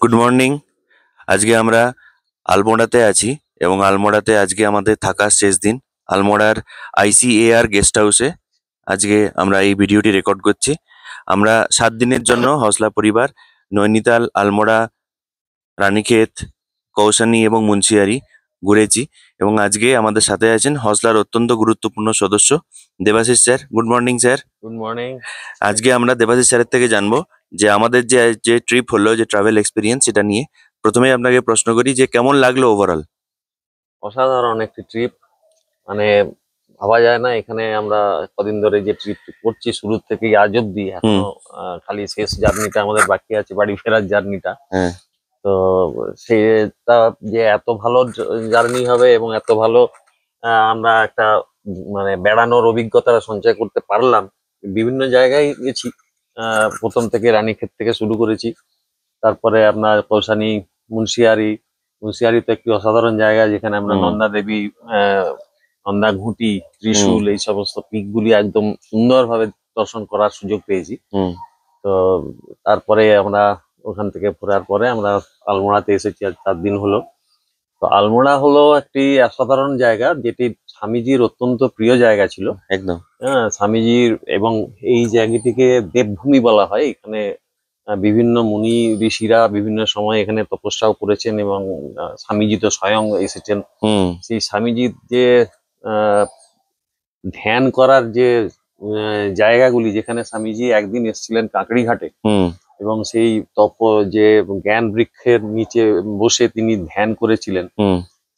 Good morning. আজকে আমরা আলমোড়াতে আছি এবং আলমোড়াতে আজকে আমাদের থাকার শেষ দিন। আলমোড়ার ICAR গেস্ট হাউসে আজকে আমরা এই ভিডিওটি রেকর্ড করছি। আমরা 7 দিনের জন্য হসলা পরিবার নৈনিতাল, আলমোড়া, রানীক্ষেত, কৌসানি এবং মুন্সিয়ারি ঘুরেছি এবং আজকে আমাদের সাথে আছেন হসলার অত্যন্ত গুরুত্বপূর্ণ সদস্য Debashis sir. Good morning sir. Good morning. আজকে আমরা দেবাশিস স্যারের থেকে জানবো যে আমাদের যে ট্রিপ হলো, যে ট্রাভেল এক্সপিরিয়েন্স, সেটা নিয়ে প্রথমেই আপনাকে প্রশ্ন করি যে কেমন লাগলো ওভারঅল? অসাধারণ একটি ট্রিপ, মানে ভাবা যায় না। এখানে আমরা কদিন ধরে যে ট্রিপ করছি শুরু থেকেই আজ অব্দি, এখনো খালি শেষ জার্নিটা আমাদের বাকি আছে, বাড়ি ফেরার জার্নিটা। হ্যাঁ, তো সেটা যে এত ভালো জার্নি হবে এবং এত ভালো আমরা একটা মানে বেড়ানোর অভিজ্ঞতা সঞ্চয় করতে পারলাম। বিভিন্ন জায়গায় গেছি, প্রথম থেকে রানীক্ষেত থেকে শুরু করেছি, তারপরে আপনার কৌসানি, মুন্সিয়ারি তো একটি অসাধারণ জায়গা, যেখানে আমরা নন্দা দেবী, নন্দা ঘুঁটি, ত্রিশূল, এই সমস্ত পিক গুলি একদম সুন্দরভাবে দর্শন করার সুযোগ পেয়েছি। তো তারপরে আমরা ওখান থেকে ঘোরার পরে আমরা আলমোড়াতে এসেছি, আজ 4 দিন হলো। তো আলমোড়া হলো একটি অসাধারণ জায়গা, যেটি স্বামীজির অত্যন্ত প্রিয় জায়গা ছিল। একদম। হ্যাঁ, স্বামীজির, এবং এই জায়গাটিকে দেবভূমি বলা হয়। এখানে বিভিন্ন মুনি ঋষিরা বিভিন্ন সময় এখানে তপস্যাও করেছেন, এবং স্বামীজি তো স্বয়ং এসেছেন। সেই স্বামীজির যে ধ্যান করার যে জায়গাগুলি, যেখানে স্বামীজি একদিন এসেছিলেন কাঁকড়ি ঘাটে, এবং সেই যে জ্ঞান বৃক্ষের নিচে বসে তিনি ধ্যান করেছিলেন,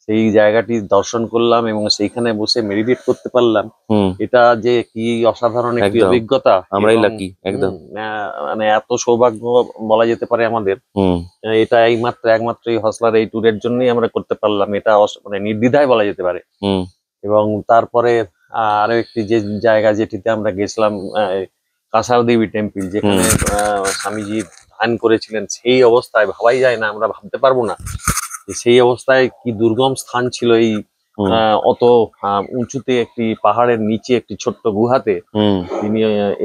সেই জায়গাটি দর্শন করলাম এবং সেইখানে বসে মেডিটেট করতে পারলাম। এটা যে কি অসাধারণ একটি অভিজ্ঞতা, আমরাই লাকি। একদম, মানে এত সৌভাগ্য বলা যেতে পারে আমাদের। এটা একমাত্র এই হসলার এই ট্যুরের জন্যই আমরা করতে পারলাম, এটা মানে নির্দ্বিধায় বলা যেতে পারে। এবং তারপরে আরো একটি যে জায়গা যেটিতে আমরা গেছিলাম, কাঁসার দেবী টেম্পল, যেখানে স্বামীজি ধ্যান করেছিলেন, সেই অবস্থায় ভাবাই যায় না, আমরা ভাবতে পারবো না সেই অবস্থায় কি দুর্গম স্থান ছিল। এই অত উঁচুতে একটি পাহাড়ের নিচে একটি ছোট্ট গুহাতে তিনি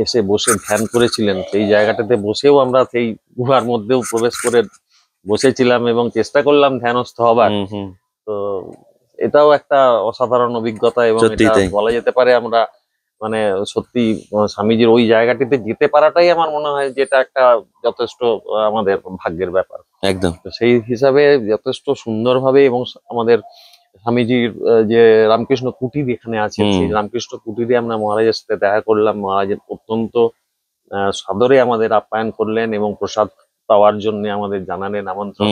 এসে বসে ধ্যান করেছিলেন। সেই জায়গাটাতে বসেও আমরা সেই গুহার মধ্যেও প্রবেশ করে বসেছিলাম এবং চেষ্টা করলাম ধ্যানস্থ হবার। তো এটাও একটা অসাধারণ অভিজ্ঞতা, এবং এটা বলা যেতে পারে আমরা মানে সত্যি স্বামীজির ওই জায়গাটিতে যেতে পারাটাই আমার মনে হয় যেটা একটা যথেষ্ট আমাদের ভাগ্যের ব্যাপার। একদম। সেই হিসাবে যথেষ্ট সুন্দরভাবে, এবং আমাদের স্বামীজির যে রামকৃষ্ণ কুটির এখানে আছে, সেই রামকৃষ্ণ কুটিরে আমরা মহারাজের সাথে দেখা করলাম। মহারাজের অত্যন্ত সাদরে আমাদের আপ্যায়ন করলেন এবং প্রসাদ পাওয়ার জন্য আমাদের জানালেন আমন্ত্রণ,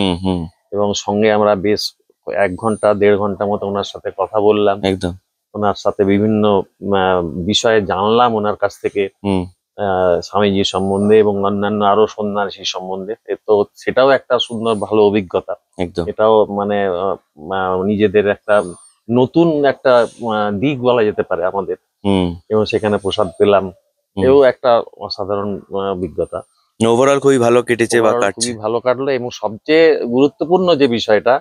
এবং সঙ্গে আমরা বেশ 1-1.5 ঘন্টা মতো ওনার সাথে কথা বললাম। একদম। ওনার সাথে বিভিন্ন বিষয়ে জানলাম ওনার কাছ থেকে, স্বামীজি সম্বন্ধে এবং অন্যান্য আরো সন্ন্যাসী সম্বন্ধে। তো সেটাও একটা সুন্দর ভালো অভিজ্ঞতা। একদম। এটাও মানে নিজেদের একটা নতুন একটা দিক বলা যেতে পারে আমাদের, এবং সেখানে প্রসাদ পেলাম, এও একটা অসাধারণ অভিজ্ঞতা। ওভারঅল খুবই ভালো কেটেছে বা কাটছে। খুবই ভালো কাটলো, এবং সবচেয়ে গুরুত্বপূর্ণ যে বিষয়টা,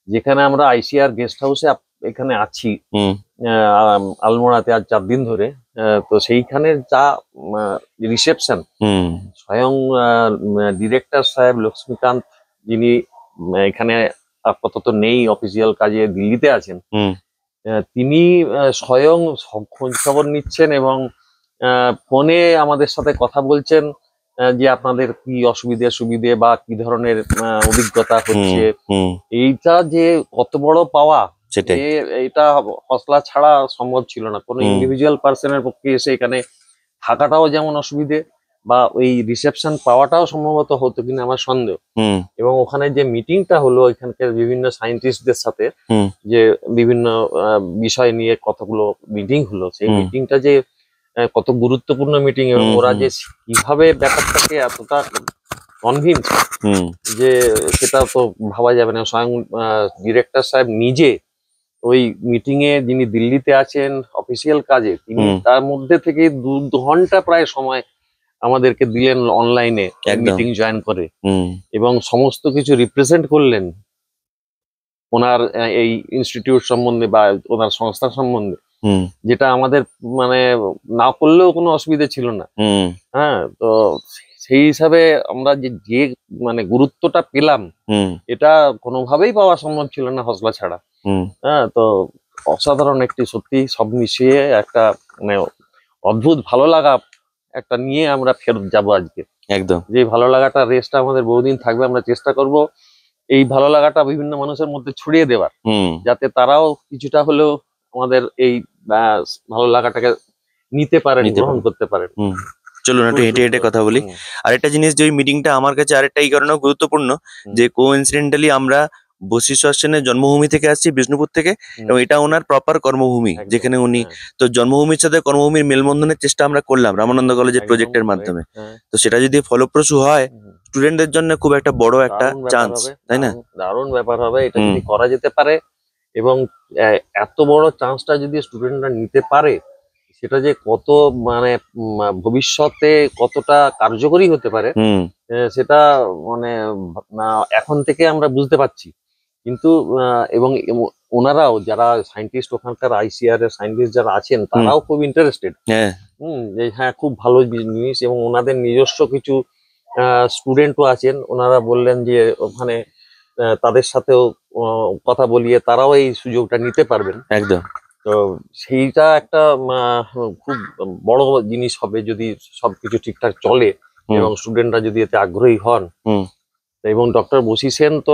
যেখানে আমরা ICAR গেস্ট হাউসে এখানে আছি আলমোড়াতে আজ 4 দিন ধরে, তো সেইখানের যা রিসেপশন, স্বয়ং ডিরেক্টর সাহেব লক্ষ্মীকান্ত, যিনি এখানে আপাতত নেই, অফিসিয়াল কাজে দিল্লিতে আছেন, তিনি স্বয়ং খোঁজ খবর নিচ্ছেন এবং ফোনে আমাদের সাথে কথা বলছেন যে আপনাদের কি অসুবিধে সুবিধে বা কি ধরনের অভিজ্ঞতা হচ্ছে। এইটা যে কত বড় পাওয়া, এটা হসলা ছাড়া সম্ভব ছিল না। কোনো ইন্ডিভিজুয়াল পার্সনের পক্ষে এসে এখানে থাকাটাও যেমন অসুবিধে, বা ওই রিসেপশন পাওয়াটাও সম্ভবত হতো কিনা আমার সন্দেহ। এবং ওখানে যে মিটিংটা হলো এখানকার বিভিন্ন সায়েন্টিস্টদের সাথে, যে বিভিন্ন বিষয় নিয়ে কতগুলো মিটিং হলো, সেই মিটিংটা যে কত গুরুত্বপূর্ণ মিটিং, এবং ওরা যে কিভাবে ব্যাপারটাকে এতটা কনভিন্স, যে সেটা তো ভাবা যাবে না। স্বয়ং ডিরেক্টর সাহেব নিজে ওই মিটিং এ, যিনি দিল্লিতে আছেন অফিসিয়াল কাজে, তিনি তার মধ্যে থেকে 2 ঘন্টা প্রায় সময় আমাদেরকে দিলেন অনলাইনে মিটিং জয়েন করে, এবং সমস্ত কিছু রিপ্রেজেন্ট করলেন ওনার এই ইনস্টিটিউট সম্বন্ধে বা ওনার সংস্থা সম্বন্ধে, যেটা আমাদের মানে না করলেও কোনো অসুবিধা ছিল না। হ্যাঁ, তো সেই হিসাবে আমরা যে মানে গুরুত্বটা পেলাম, হুম এটা কোনোভাবেই পাওয়া সম্ভব ছিল না হজলা ছাড়া। হুম হ্যাঁ, তো অসাধারণ একটি, সত্যি সব মিশিয়ে একটা মানে অদ্ভুত ভালো লাগা একটা নিয়ে আমরা ফেরত যাব আজকে। একদম যে ভালো লাগাটা রেসটা আমাদের বহুদিন থাকবে, আমরা চেষ্টা করব এই ভালো লাগাটা বিভিন্ন মানুষের মধ্যে ছড়িয়ে দেওয়ার, হুম যাতে তারাও কিছুটা হলেও আমাদের এই ভালো লাগাটাকে নিতে পারেন, নিতে গ্রহণ পারেন। করতে পারেন। হুম চলুন একটু হেঁটে হেঁটে কথা বলি। হুম, আরেকটা জিনিস, যে ওই মিটিংটা আমার কাছে আরেকটা এই কারণেও গুরুত্বপূর্ণ, হুম, যে কোইন্সিডেন্টালি আমরা বশিষ্ঠ সেনের জন্মভূমি থেকে আসছি, বিষ্ণুপুর থেকে, হুম, এবং এটা ওনার প্রপার কর্মভূমি, একদম, যেখানে উনি, হ্যাঁ, তো জন্মভূমির সাথে কর্মভূমির মেলবন্ধনের চেষ্টা আমরা করলাম রামানন্দ কলেজের একদম প্রজেক্টের correct, মাধ্যমে। হ্যাঁ, তো সেটা যদি ফলপ্রসূ হয়, হুম, স্টুডেন্টদের জন্য খুব একটা বড় একটা দারুণ ব্যাপার চান্স, হবে, তাই না? দারুণ দারুণ ব্যাপার হবে এটা হুম যদি করা যেতে পারে। এবং এত বড় চান্সটা যদি স্টুডেন্টরা নিতে পারে, সেটা যে কত মানে ভবিষ্যতে কতটা কার্যকরী হতে পারে, হুম সেটা মানে এখন থেকে আমরা বুঝতে পারছি। কিন্তু এবং ওনারাও যারা সায়েন্টিস্ট, ওখানকার আইসিআর এর সায়েন্টিস্ট যারা আছেন, হুম তারাও খুব ইন্টারেস্টেড। হ্যাঁ যে হ্যাঁ, খুব ভালো জিনিস। এবং ওনাদের নিজস্ব কিছু স্টুডেন্টও আছেন, ওনারা বললেন যে ওখানে তাদের সাথেও কথা বলিয়ে তারাও এই সুযোগটা নিতে পারবেন। একদম তো সেইটা একটা খুব বড় জিনিস হবে যদি সবকিছু ঠিকঠাক চলে হুম এবং স্টুডেন্টরা যদি এতে আগ্রহী হন। হুম এবং ডক্টর বসি সেন তো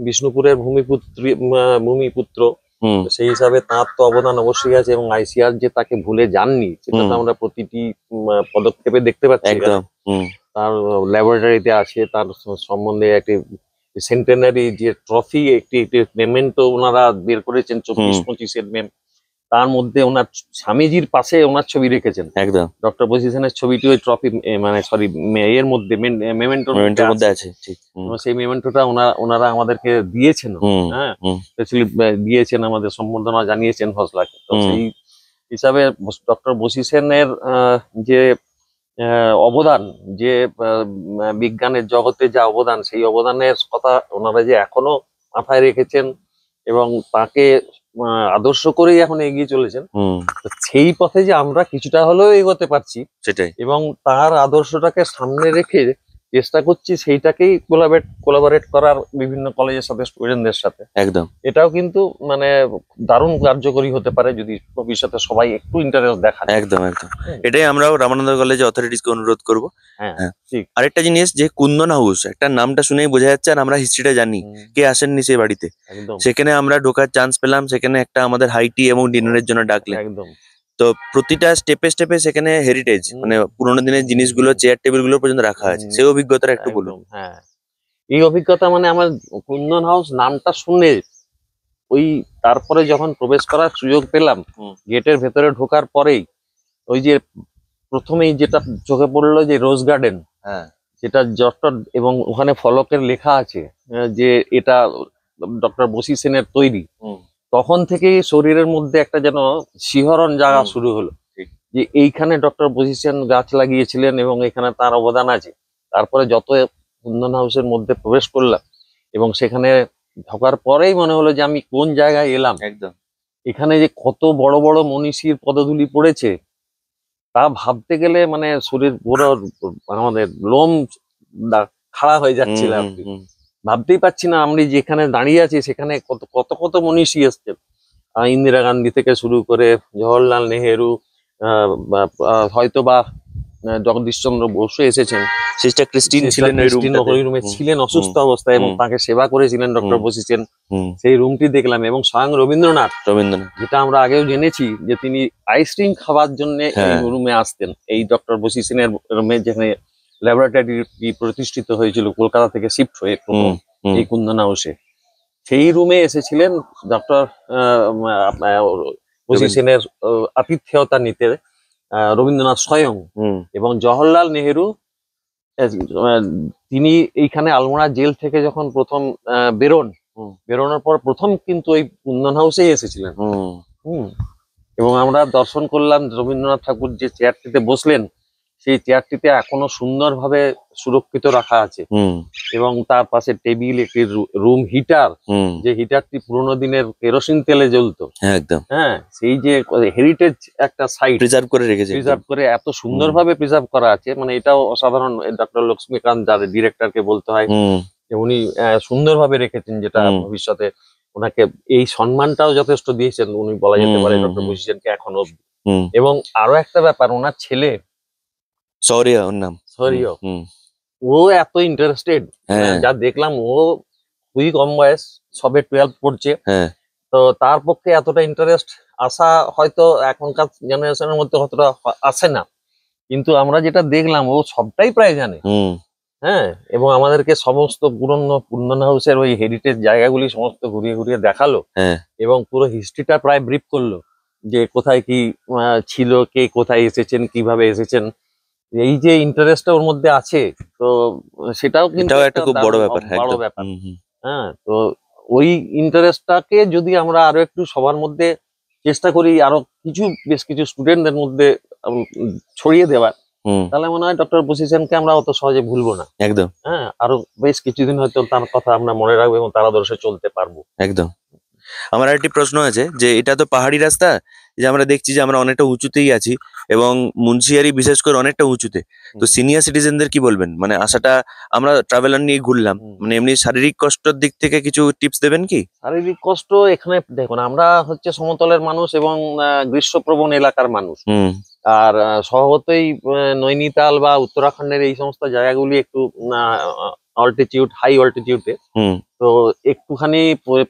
বিষ্ণুপুরের ভূমিপুত্র, হুম তো সেই হিসাবে তার তো অবদান অবশ্যই আছে। এবং আইসিআর যে তাকে ভুলে যাননি, সেটা তো হুম আমরা প্রতিটি পদক্ষেপে দেখতে পাচ্ছি এখানে। একদম হুম তার ল্যাবরেটরিতে আছে, তার সম্বন্ধে একটি সেন্টেনারি যে ট্রফি, একটি একটি মেমেন্টো ওনারা বের করেছেন, হুম 24-25-এর মেম। তার মধ্যে ওনার স্বামীজির পাশে ওনার ছবি রেখেছেন। একদম ডক্টর বসি সেনের ছবিটি ওই ট্রফি, মানে সরি, এর মধ্যে, মেমেন্টোর মধ্যে মোমেন্টের মধ্যে আছে। আছে, ঠিক। হুম এবং সেই মেমেন্টোটা ওনারা আমাদেরকে দিয়েছেন। হুম হ্যাঁ, হুম স্পেশালি দিয়েছেন, আমাদের সম্বর্ধনা জানিয়েছেন হজলাকে। তো হুম সেই হিসাবে ডক্টর বসি সেনের যে অবদান, যে বিজ্ঞানের জগতে যা অবদান, সেই অবদানের কথা ওনারা যে এখনো মাথায় রেখেছেন এবং তাকে আদর্শ করেই এখন এগিয়ে চলেছেন। হুম তো সেই পথে যে আমরা কিছুটা হলেও এগোতে পারছি, সেটাই এবং তার আদর্শটাকে সামনে রেখে চেষ্টা করছি সেইটাকেই কোলাবরেট করার বিভিন্ন কলেজের সাথে, স্টুডেন্টদের সাথে। একদম এটাও কিন্তু মানে দারুণ কার্যকরী হতে পারে যদি ভবিষ্যতে সবাই একটু ইন্টারেস্ট দেখান। একদম একদম হুম, এটাই আমরাও রামানন্দ কলেজে অথরিটিসকে অনুরোধ করব। হ্যাঁ, হ্যাঁ, ঠিক। আরেকটা জিনিস, যে কুন্দন হাউস, একটা নামটা শুনেই বোঝা যাচ্ছে, আর আমরা হিস্ট্রিটা জানি, হুম, কে আসেননি সেই বাড়িতে। একদম, সেখানে আমরা ঢোকার চান্স পেলাম, সেখানে একটা আমাদের হাই টি এবং ডিনারের জন্য ডাকলেন। একদম। তো প্রতিটা স্টেপে স্টেপে সেখানে হেরিটেজ, হুম, মানে পুরোনো দিনের জিনিসগুলো, চেয়ার টেবিল গুলো পর্যন্ত রাখা আছে, হুম, সেই অভিজ্ঞতাটা একটু বলুন। একদম, হ্যাঁ। এই অভিজ্ঞতা মানে আমার কুন্দন হাউস নামটা শুনে, ওই তারপরে যখন প্রবেশ করার সুযোগ পেলাম, হুম গেটের ভেতরে ঢোকার পরেই ওই যে প্রথমেই যেটা চোখে পড়লো, যে রোজ গার্ডেন, হ্যাঁ যেটা জটটট এবং ওখানে ফলকের লেখা আছে যে এটা ডক্টর বসি সেনের তৈরি। হুম তখন থেকেই শরীরের মধ্যে একটা যেন শিহরণ জাগা হুম, শুরু হলো, ঠিক। যে এইখানে ডক্টর বসি সেন গাছ লাগিয়েছিলেন এবং এখানে তার অবদান আছে। তারপরে যত কুন্দন হাউসের মধ্যে প্রবেশ করলাম এবং সেখানে ঢোকার পরেই মনে হলো যে আমি কোন জায়গায় এলাম। একদম এখানে যে কত বড় বড় মনীষীর পদধূলি পড়েছে, তা ভাবতে গেলে মানে শরীর পুরো, আমাদের লোম খাড়া হয়ে হুম যাচ্ছিল আর হুম কি। হুম ভাবতেই পারছি না আমি যেখানে দাঁড়িয়ে আছি সেখানে কত কত কত মনীষী এসছেন। ইন্দিরা গান্ধী থেকে শুরু করে জওহরলাল নেহেরু, হয়তো বা জগদীশচন্দ্র বসু এসেছেন। সিস্টার ক্রিস্টিন সিস্টার ছিলেন ওই ক্রিস্টিন রুমটাতে। ওই রুমে হুম ছিলেন হুম অসুস্থ অবস্থায়, এবং হুম তাকে সেবা করেছিলেন ডক্টর হুম বসি সেন। হুম সেই রুমটি দেখলাম, এবং স্বয়ং রবীন্দ্রনাথ, রবীন্দ্রনাথ। যেটা আমরা আগেও জেনেছি যে তিনি আইসক্রিম খাওয়ার জন্য এই হ্যাঁ রুমে আসতেন, এই ডক্টর বসি সেনের রুমে, যেখানে ল্যাবরেটরি প্রতিষ্ঠিত হয়েছিল কলকাতা থেকে শিফট হয়ে প্রথম হুম হুম এই কুন্দন হাউসে। সেই রুমে এসেছিলেন ডক্টর বসি রবীন্দ্র সেনের আতিথেয়তা নিতে রবীন্দ্রনাথ স্বয়ং। হুম এবং জওহরলাল নেহেরু, আহ, তিনি এইখানে আলমোড়া জেল থেকে যখন প্রথম বেরোন, হুম বেরোনোর পর প্রথম কিন্তু এই কুন্দন হাউসেই এসেছিলেন। হুম হুম। এবং আমরা দর্শন করলাম, রবীন্দ্রনাথ ঠাকুর যে চেয়ারটিতে বসলেন, সেই চেয়ারটিতে এখনো সুন্দরভাবে সুরক্ষিত রাখা আছে হুম এবং তার পাশে টেবিল, একটি রুম হিটার, হুম যে হিটারটি পুরোনো দিনের কেরোসিন তেলে জ্বলতো। হ্যাঁ একদম হ্যাঁ, সেই যে হেরিটেজ একটা সাইট প্রিজার্ভ করে রেখেছে একদম। প্রিজার্ভ করে এত সুন্দরভাবে প্রিজার্ভ করা আছে, মানে এটাও অসাধারণ। ডক্টর লক্ষ্মীকান্ত, যার ডিরেক্টরকে বলতে হয় হুম যে উনি সুন্দরভাবে রেখেছেন, যেটা হুম। ভবিষ্যতে ওনাকে এই সম্মানটাও যথেষ্ট দিয়েছেন উনি, বলা যেতে হুম পারে, হুম ডক্টর হুম বশিষ্ঠকে এখনো অব্দি। হুম এবং আরো একটা ব্যাপার, ওনার ছেলে সৌরিয়া ওর নাম। সরিও, হুম ও এত ইন্টারেস্টেড, হ্যাঁ যা দেখলাম ও খুবই কম বয়স, সবে 12 পড়ছে। হ্যাঁ তো তার পক্ষে এতটা ইন্টারেস্ট আসা হয়তো এখনকার জেনারেশনের মধ্যে অতটা আসে না, কিন্তু আমরা যেটা দেখলাম ও সবটাই প্রায় জানে। হুম হ্যাঁ, এবং আমাদেরকে সমস্ত পুরনো পুন্নন হাউসের ওই হেরিটেজ জায়গাগুলি সমস্ত ঘুরিয়ে ঘুরিয়ে দেখালো হ্যাঁ এবং পুরো হিস্ট্রিটা প্রায় ব্রিফ করলো, যে কোথায় কি ছিল, কে কোথায় এসেছেন, কিভাবে এসেছেন। এই যে ইন্টারেস্টটা ওর মধ্যে আছে, তো সেটাও কিন্তু এটাও একটা একটা খুব বড় দারুণ ব্যাপার বড় একদম। ব্যাপার। হুম হুম হ্যাঁ, তো ওই ইন্টারেস্টটাকে যদি আমরা আরো একটু সবার মধ্যে চেষ্টা করি, আরো বেশ কিছু স্টুডেন্টদের মধ্যে ছড়িয়ে দেওয়ার, হুম তাহলে মনে হয় ডক্টর বশিষ্ঠকে আমরা অত সহজে ভুলবো না। একদম হ্যাঁ, আরো বেশ কিছুদিন হয়তো তার কথা আমরা মনে রাখবো এবং তার আদর্শে চলতে পারবো। একদম। আমার আরেকটি প্রশ্ন আছে যে এটা তো পাহাড়ি রাস্তা, যে আমরা দেখছি যে আমরা অনেকটা উঁচুতেই আছি এবং মুন্সিয়ারি বিশেষ করে অনেকটা উঁচুতে। তো হুম, সিনিয়র সিটিজেনদের কি বলবেন, মানে আশাটা, আমরা ট্রাভেলার নিয়ে ঘুরলাম, হুম। মানে এমনি শারীরিক কষ্টর দিক থেকে কিছু টিপস দেবেন কি? শারীরিক কষ্ট এখানে দেখুন, আমরা হচ্ছে সমতলের মানুষ এবং গ্রীষ্মপ্রবণ এলাকার মানুষ। হুম আর স্বভাবতই নৈনিতাল বা উত্তরাখণ্ডের এই সমস্ত জায়গাগুলি একটু অল্টিটিউড, হাই অল্টিটিউডে। হুম তো একটুখানি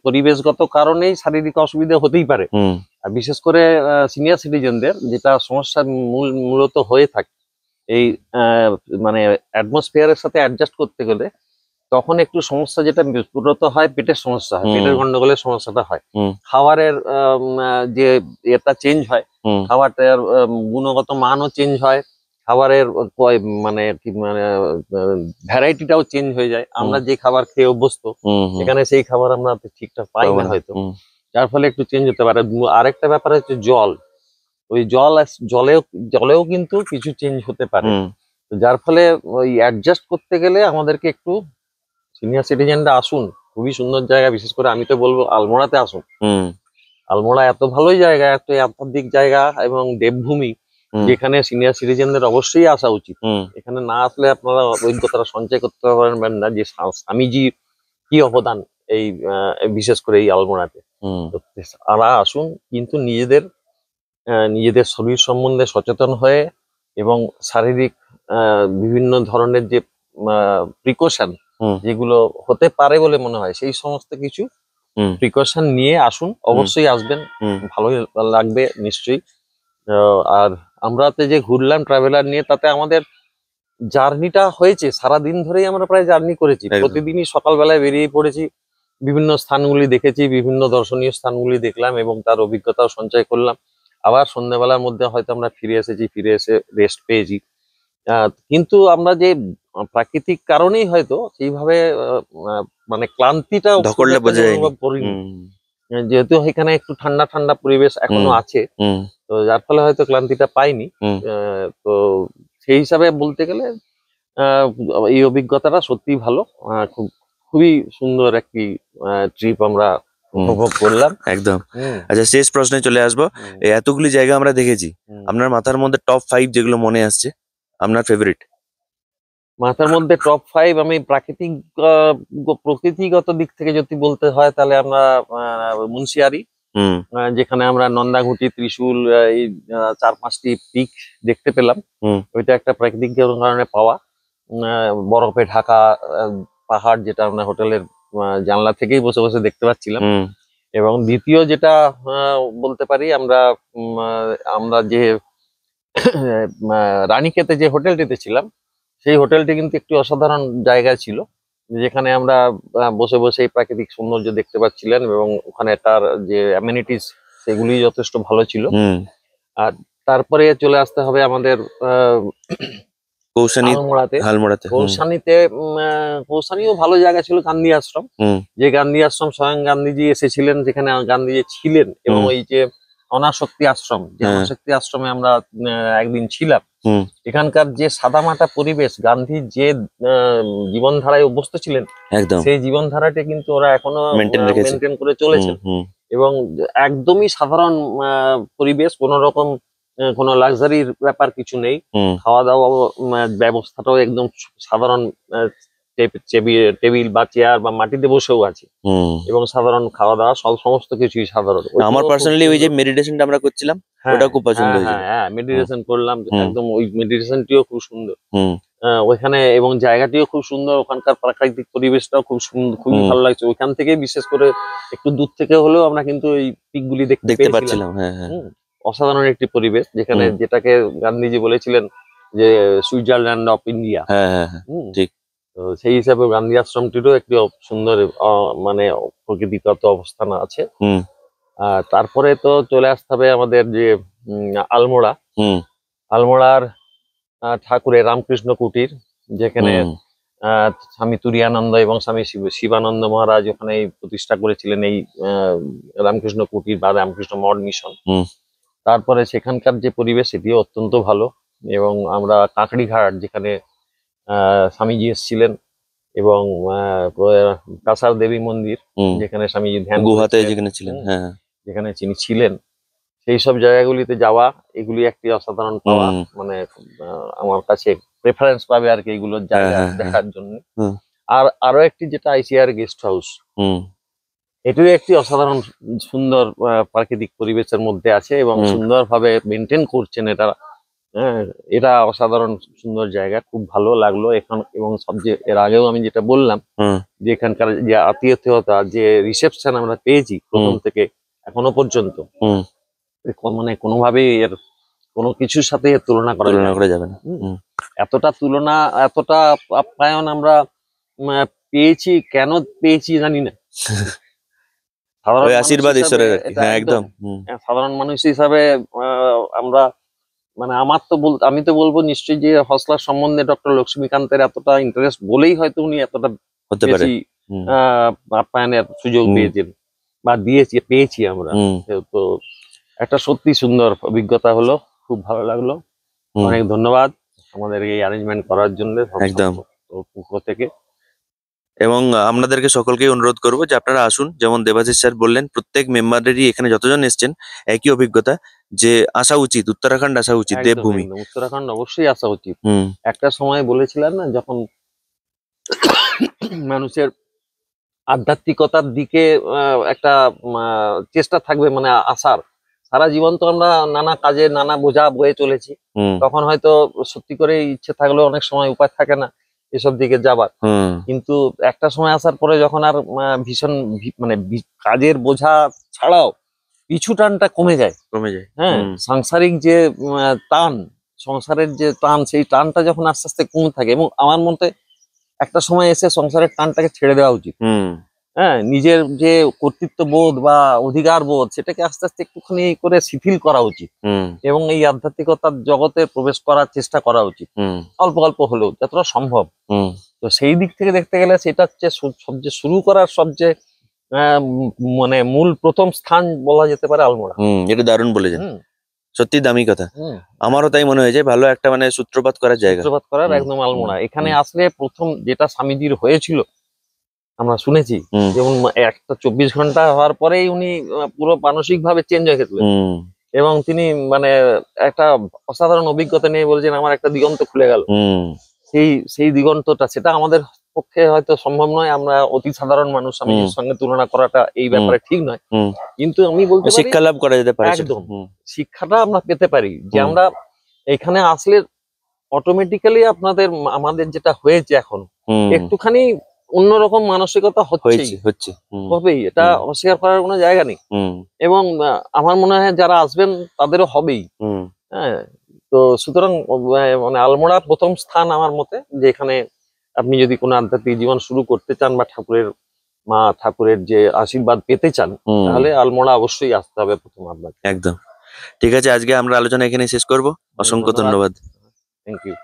পরিবেশগত কারণেই শারীরিক অসুবিধা হতেই পারে। হুম আর বিশেষ করে সিনিয়র সিটিজেনদের যেটা সমস্যা মূলত হয়ে থাকে, এই আহ, মানে অ্যাটমসফিয়ারের সাথে অ্যাডজাস্ট করতে গেলে তখন একটু সমস্যা, যেটা মূলত হয় পেটের সমস্যা হয়, হুম পেটের গন্ডগোলের সমস্যাটা হয়। হুম খাবারের যে এটা চেঞ্জ হয়, হুম খাবারটার গুণগত মানও চেঞ্জ হয়, খাবারের মানে কি মানে ভ্যারাইটিটাও চেঞ্জ হয়ে যায়। হুম আমরা যে খাবার খেয়ে অভ্যস্ত, হুম হুম এখানে সেই খাবার আমরা ঠিকঠাক পাই পাবো না না। হয়তো, হুম যার ফলে একটু চেঞ্জ হতে পারে। আরেকটা ব্যাপার হচ্ছে জল। ওই জলেও জলেও কিন্তু কিছু চেঞ্জ হতে পারে। হুম তো যার ফলে ওই অ্যাডজাস্ট করতে গেলে আমাদেরকে একটু, সিনিয়র সিটিজেনরা আসুন, খুবই সুন্দর জায়গা, বিশেষ করে আমি তো বলবো আলমোড়াতে আসুন। হুম আলমোড়া এত ভালোই জায়গা, এত আধ্যাত্মিক জায়গা এবং দেবভূমি, হুম যেখানে সিনিয়র সিটিজেনদের অবশ্যই আসা উচিত। হুম এখানে না আসলে আপনারা অভিজ্ঞতাটা সঞ্চয় করতে পারবেন না, যে স্বামীজি কি অবদান এই বিশেষ করে এই আলমোড়াতে। হুম তো তারা আসুন, কিন্তু নিজেদের শরীর সম্বন্ধে সচেতন হয়ে এবং শারীরিক বিভিন্ন ধরনের যে প্রিকশন হুম যেগুলো হতে পারে বলে মনে হয়, সেই সমস্ত কিছু হুম প্রিকশন নিয়ে আসুন। হুম অবশ্যই আসবেন, হুম ভালোই লাগবে নিশ্চয়ই। আর আমরাতে যে ঘুরলাম ট্রাভেলার নিয়ে, তাতে আমাদের জার্নিটা হয়েছে সারাদিন ধরেই, আমরা প্রায় জার্নি করেছি, একদম প্রতিদিনই সকালবেলায় বেরিয়ে পড়েছি, বিভিন্ন স্থানগুলি দেখেছি, বিভিন্ন দর্শনীয় স্থানগুলি দেখলাম এবং তার অভিজ্ঞতাও সঞ্চয় করলাম। আবার সন্ধ্যাবেলার মধ্যে হয়তো আমরা ফিরে এসেছি, ফিরে এসে রেস্ট পেয়েছি। কিন্তু আমরা যে প্রাকৃতিক কারণেই হয়তো সেইভাবে মানে ক্লান্তিটা খুব ধকলটা একটা বোঝা যায়নি। অনুভব করিনি। হুম যেহেতু এখানে একটু ঠান্ডা ঠান্ডা পরিবেশ এখনো হুম আছে, হুম তো যার ফলে হয়তো ক্লান্তিটা পাইনি। হুম তো সেই হিসাবে বলতে গেলে আহ, এই অভিজ্ঞতাটা সত্যিই ভালো। খুবই সুন্দর একটি ট্রিপ আমরা হুম উপভোগ করলাম। একদম। হুম, আচ্ছা, শেষ প্রশ্নে চলে আসবো। হুম, এই এতগুলি জায়গা আমরা দেখেছি, হুম। আপনার মাথার মধ্যে টপ 5 যেগুলো মনে আসছে, আপনার ফেভারিট? মাথার মধ্যে টপ 5, আমি প্রাকৃতিক প্রকৃতিগত দিক থেকে যদি বলতে হয়, তাহলে আমরা মুন্সিয়ারি, হুম যেখানে আমরা নন্দাঘুটি, ত্রিশূল, এই 4-5টি পিক দেখতে পেলাম। হুম ওইটা একটা প্রাকৃতিক কারণে পাওয়া। বরফে ঢাকা আহ, পাহাড়, যেটা আমরা হোটেলের জানলা থেকেই বসে বসে দেখতে পাচ্ছিলাম। হুম এবং দ্বিতীয় যেটা বলতে পারি, আমরা যে রানীক্ষেতে যে হোটেলটিতে ছিলাম, সেই হোটেলটি কিন্তু একটি অসাধারণ জায়গা ছিল, যেখানে আমরা বসে বসে এই প্রাকৃতিক সৌন্দর্য দেখতে পাচ্ছিলেন এবং ওখানে তার যে অ্যামেনিটিস, সেগুলি যথেষ্ট ভালো ছিল। হুম আর তারপরে চলে আসতে হবে আমাদের কৌশানি, আলমোড়াতে। হালমোড়াতে। হুম কৌসানিও ভালো জায়গা ছিল, গান্ধী আশ্রম। হুম যে গান্ধী আশ্রম স্বয়ং গান্ধীজি এসেছিলেন, যেখানে গান্ধীজি ছিলেন, এবং হুম ওই যে অনাসক্তি আশ্রম, যে হ্যাঁ অনাসক্তি আশ্রমে আমরা একদিন ছিলাম, হুম। এখানকার যে সাদামাটা পরিবেশ, গান্ধীর যে জীবনধারায় অভ্যস্ত ছিলেন, একদম সেই জীবনধারাটা কিন্তু ওরা এখনো মেনটেন রেখেছে। মেনটেন করে চলেছেন। হুম, এবং একদমই সাধারণ পরিবেশ, কোনো রকম কোনো লাক্সারির ব্যাপার কিছু নেই। হুম, খাওয়া দাওয়া ব্যবস্থাটাও একদম সাধারণ, টেবিল বা চেয়ার বা মাটিতে বসেও আছে, হুম। এবং সাধারণ খাওয়া দাওয়া সমস্ত কিছুই সাধারণ। আমার ওইগুলোও খুব পার্সোনালি ওই যে সুন্দর। মেডিটেশনটা আমরা করছিলাম হ্যাঁ, ওটা খুব পছন্দ হ্যাঁ, হয়েছিল। হ্যাঁ, হ্যাঁ, হুম, মেডিটেশন করলাম হুম, একদম, ওই মেডিটেশনটিও খুব সুন্দর। হুম, ওইখানে এবং জায়গাটিও খুব সুন্দর, ওখানকার প্রাকৃতিক পরিবেশটাও খুব সুন্দর, খুবই হুম। ভালো লাগছে। ওইখান থেকেই বিশেষ করে একটু দূর থেকে হলেও আমরা কিন্তু এই পিক গুলি দেখতে দেখতে পেয়েছিলাম। পাচ্ছিলাম, হ্যাঁ, হ্যাঁ। হুম, অসাধারণ একটি পরিবেশ, যেখানে হুম, যেটাকে গান্ধীজি বলেছিলেন যে সুইজারল্যান্ড অফ ইন্ডিয়া। হ্যাঁ, হ্যাঁ, হ্যাঁ, হুম, ঠিক। তো সেই হিসাবে গান্ধী আশ্রমটিরও একটি সুন্দর মানে প্রকৃতিগত অবস্থান আছে। হুম, আর তারপরে তো চলে আসতে হবে আমাদের যে আলমোড়া। হুম, আলমোড়ার ঠাকুরের রামকৃষ্ণ কুটির, যেখানে হুম, স্বামী তুরীয়ানন্দ এবং স্বামী শিবানন্দ মহারাজ ওখানে এই প্রতিষ্ঠা করেছিলেন এই আহ, রামকৃষ্ণ কুটির বা রামকৃষ্ণ মঠ মিশন। হুম, তারপরে সেখানকার যে পরিবেশ সেটিও অত্যন্ত ভালো। এবং আমরা কাঁকড়ি ঘাট, যেখানে স্বামীজি এসেছিলেন, এবং কাসার দেবী মন্দির, হুম। যেখানে স্বামীজি ধ্যান গুহাতে করেছিলেন, যেখানে ছিলেন, হুম, হ্যাঁ। যেখানে তিনি ছিলেন, সেই সব জায়গাগুলিতে যাওয়া, এগুলি একটি অসাধারণ পাওয়া। হুম, মানে আমার কাছে প্রেফারেন্স পাবে আর কি এইগুলোর হ্যাঁ, জায়গা হ্যাঁ, হ্যাঁ। দেখার জন্য। হুম, আর আরো একটি যেটা আইসিআর গেস্ট হাউস, হুম, এটিও একটি অসাধারণ সুন্দর প্রাকৃতিক পরিবেশের মধ্যে আছে, এবং হুম, সুন্দরভাবে মেনটেন করছেন এটা। হ্যাঁ, এটা অসাধারণ সুন্দর জায়গা, খুব ভালো লাগলো এখান। এবং সবচেয়ে এর আগেও আমি যেটা বললাম, হুম, যে এখানকার যে আতিথেয়তা, যে রিসেপশন আমরা পেয়েছি প্রথম হুম, থেকে এখনো পর্যন্ত, হুম। মানে কোনোভাবেই এর কোনো কিছুর সাথে এর তুলনা করা তুলনা যায় না। করা যাবে না। হুম, হুম। এতটা তুলনা, এতটা আপ্যায়ন আমরা পেয়েছি, কেন পেয়েছি জানি না। সাধারণ ওই মানুষ আশীর্বাদ হিসাবে ঈশ্বরের আর কি, এটা হ্যাঁ, একদম, একদম। হুম, সাধারণ মানুষ হিসাবে আমরা, মানে আমার তো আমি তো বলবো নিশ্চয়ই যে হসলার সম্বন্ধে ডক্টর লক্ষ্মীকান্তের এতটা ইন্টারেস্ট বলেই হয়তো উনি এতটা হতে পারে। বেশি হুম, আপ্যায়নের সুযোগ হুম, পেয়েছেন বা পেয়েছি আমরা। হুম, তো একটা সত্যি সুন্দর অভিজ্ঞতা হলো, খুব ভালো লাগলো। হুম, অনেক ধন্যবাদ আমাদের এই অ্যারেঞ্জমেন্ট করার জন্য একদম। পক্ষ থেকে। এবং আপনাদেরকে সকলকেই অনুরোধ করবো যে আপনারা আসুন, যেমন দেবাশিস স্যার বললেন প্রত্যেক মেম্বারেরই এখানে যতজন এসছেন একই অভিজ্ঞতা, যে আসা উচিত, উত্তরাখণ্ড আসা উচিত, একদম দেবভূমি। একদম উত্তরাখণ্ড অবশ্যই আসা উচিত। হুম, একটা সময় বলেছিলেন না, যখন মানুষের আধ্যাত্মিকতার দিকে একটা চেষ্টা থাকবে, মানে আসার। সারা জীবন তো আমরা নানা কাজে নানা বোঝা বয়ে চলেছি, হুম, তখন হয়তো সত্যি করে ইচ্ছে থাকলেও অনেক সময় উপায় থাকে না এসব দিকে যাবার। হুম, কিন্তু একটা সময় আসার পরে যখন আর ভীষণ মানে কাজের বোঝা ছাড়াও পিছু টানটা কমে যায়। কমে যায়। হ্যাঁ, হুম, সাংসারিক যে টান, সংসারের যে টান, সেই টানটা যখন আস্তে আস্তে কমে থাকে, এবং আমার মতে একটা সময় এসে সংসারের টানটাকে ছেড়ে দেওয়া উচিত। হুম, হ্যাঁ, নিজের যে কর্তৃত্ব বোধ বা অধিকার বোধ, সেটাকে আস্তে আস্তে একটুখানি করে শিথিল করা উচিত, হুম, এবং এই আধ্যাত্মিকতার জগতে প্রবেশ করার চেষ্টা করা উচিত, হুম, অল্প অল্প হলেও যতটা সম্ভব। হুম, তো সেই দিক থেকে দেখতে গেলে সেটা হচ্ছে সবচেয়ে শুরু করার সবচেয়ে মানে মূল প্রথম স্থান বলা যেতে পারে আলমোড়া। হুম। এটা দারুণ বলেছেন, হুম, সত্যি দামি কথা। হুম, আমারও তাই মনে হয়েছে, ভালো একটা মানে সূত্রপাত করার জায়গা। সূত্রপাত করার হুম, একদম হুম, আলমোড়া। এখানে হুম, আসলে প্রথম যেটা স্বামীজির হয়েছিল আমরা শুনেছি, হুম, যেমন একটা 24 ঘন্টা হওয়ার পরেই উনি পুরো মানসিক ভাবে চেঞ্জ হয়ে গেছিলেন, হুম, এবং তিনি মানে একটা অসাধারণ অভিজ্ঞতা নিয়ে বলছেন আমার একটা দিগন্ত খুলে গেল। হুম, সেই সেই দিগন্তটা, সেটা আমাদের পক্ষে হয়তো সম্ভব নয়, আমরা অতি সাধারণ মানুষ, হুম, স্বামীজির সঙ্গে তুলনা করাটা এই হুম, ব্যাপারে ঠিক নয়। হুম। কিন্তু আমি বলতে পারি শিক্ষা লাভ করা যেতে পারে সেটা। একদম হুম, শিক্ষাটা আমরা পেতে পারি, যে হুম, আমরা এখানে আসলে অটোমেটিক্যালি আমাদের যেটা হয়েছে এখন, হুম। একটুখানি অন্যরকম মানসিকতা হচ্ছেই, হয়েছে, হচ্ছে। হুম, হবেই, এটা হুম, অস্বীকার করার কোনো জায়গা নেই। হুম, এবং আমার মনে হয় যারা আসবেন তাদেরও হবেই। হুম, হ্যাঁ, তো সুতরাং মানে আলমোড়া প্রথম স্থান আমার মতে, যে এখানে আপনি যদি কোনো আধ্যাত্মিক জীবন শুরু করতে চান বা ঠাকুরের যে আশীর্বাদ পেতে চান, হুম, তাহলে আলমোড়া অবশ্যই আসতে হবে প্রথম আপনাকে। একদম। ঠিক আছে, আজকে আমরা আলোচনা এখানেই শেষ করব। অনেক অসংখ্য ধন্যবাদ। ধন্যবাদ। Thank you.